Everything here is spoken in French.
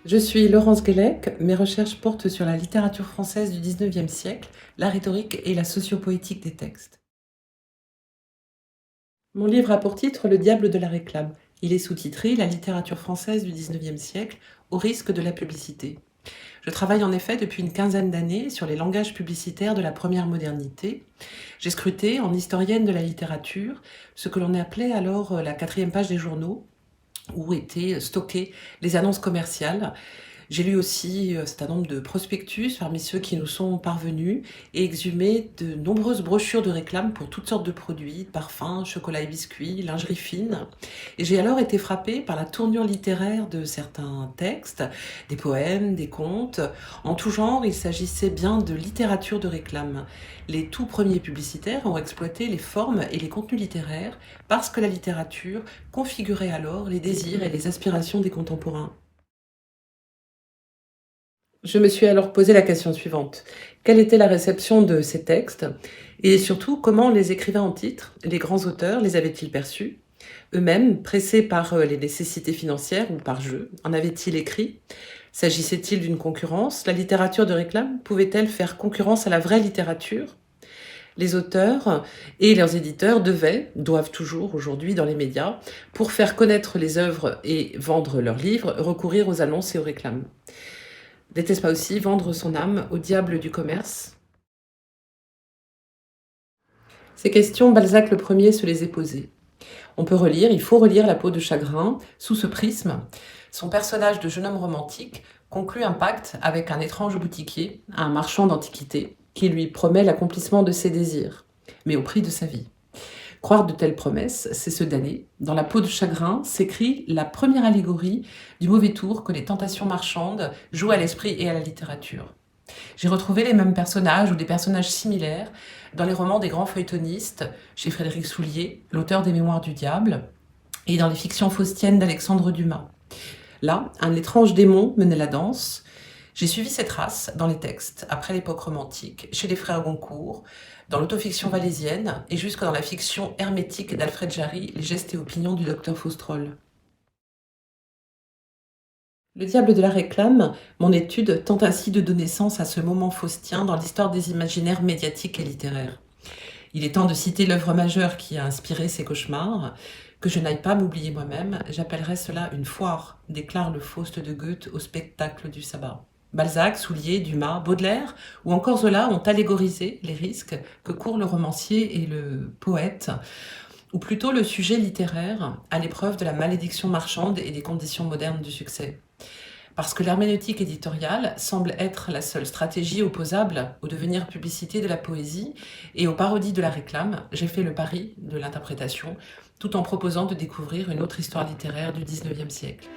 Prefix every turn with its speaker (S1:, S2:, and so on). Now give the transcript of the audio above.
S1: Je suis Laurence Guélec. Mes recherches portent sur la littérature française du XIXe siècle, la rhétorique et la sociopoétique des textes. Mon livre a pour titre Le diable de la réclame. Il est sous-titré La littérature française du XIXe siècle, au risque de la publicité. Je travaille en effet depuis une quinzaine d'années sur les langages publicitaires de la première modernité. J'ai scruté, en historienne de la littérature, ce que l'on appelait alors la quatrième page des journaux, où étaient stockées les annonces commerciales. J'ai lu aussi un certain nombre de prospectus parmi ceux qui nous sont parvenus et exhumé de nombreuses brochures de réclame pour toutes sortes de produits, parfums, chocolat et biscuits, lingerie fine. Et j'ai alors été frappée par la tournure littéraire de certains textes, des poèmes, des contes. En tout genre, il s'agissait bien de littérature de réclame. Les tout premiers publicitaires ont exploité les formes et les contenus littéraires parce que la littérature configurait alors les désirs et les aspirations des contemporains. Je me suis alors posé la question suivante. Quelle était la réception de ces textes? Et surtout, comment les écrivains en titre, les grands auteurs, les avaient-ils perçus? Eux-mêmes, pressés par les nécessités financières ou par jeu, en avaient-ils écrit? S'agissait-il d'une concurrence? La littérature de réclame pouvait-elle faire concurrence à la vraie littérature? Les auteurs et leurs éditeurs doivent toujours aujourd'hui dans les médias, pour faire connaître les œuvres et vendre leurs livres, recourir aux annonces et aux réclames. N'était-ce pas aussi vendre son âme au diable du commerce? Ces questions, Balzac le premier se les est posées. Il faut relire La peau de chagrin sous ce prisme. Son personnage de jeune homme romantique conclut un pacte avec un étrange boutiquier, un marchand d'antiquités, qui lui promet l'accomplissement de ses désirs, mais au prix de sa vie. Croire de telles promesses, c'est se damner. Dans La peau de chagrin s'écrit la première allégorie du mauvais tour que les tentations marchandes jouent à l'esprit et à la littérature. J'ai retrouvé les mêmes personnages ou des personnages similaires dans les romans des grands feuilletonistes, chez Frédéric Soulier, l'auteur des Mémoires du diable, et dans les fictions faustiennes d'Alexandre Dumas. Là, un étrange démon menait la danse. J'ai suivi ces traces dans les textes, après l'époque romantique, chez les frères Goncourt, dans l'autofiction valésienne et jusque dans la fiction hermétique d'Alfred Jarry, Les gestes et opinions du docteur Faustrol. Le diable de la réclame, mon étude tente ainsi de donner sens à ce moment faustien dans l'histoire des imaginaires médiatiques et littéraires. Il est temps de citer l'œuvre majeure qui a inspiré ces cauchemars. Que je n'aille pas m'oublier moi-même, j'appellerais cela une foire, déclare le Faust de Goethe au spectacle du sabbat. Balzac, Soulier, Dumas, Baudelaire ou encore Zola ont allégorisé les risques que courent le romancier et le poète, ou plutôt le sujet littéraire, à l'épreuve de la malédiction marchande et des conditions modernes du succès. Parce que l'herméneutique éditoriale semble être la seule stratégie opposable au devenir publicité de la poésie et aux parodies de la réclame, j'ai fait le pari de l'interprétation, tout en proposant de découvrir une autre histoire littéraire du XIXe siècle.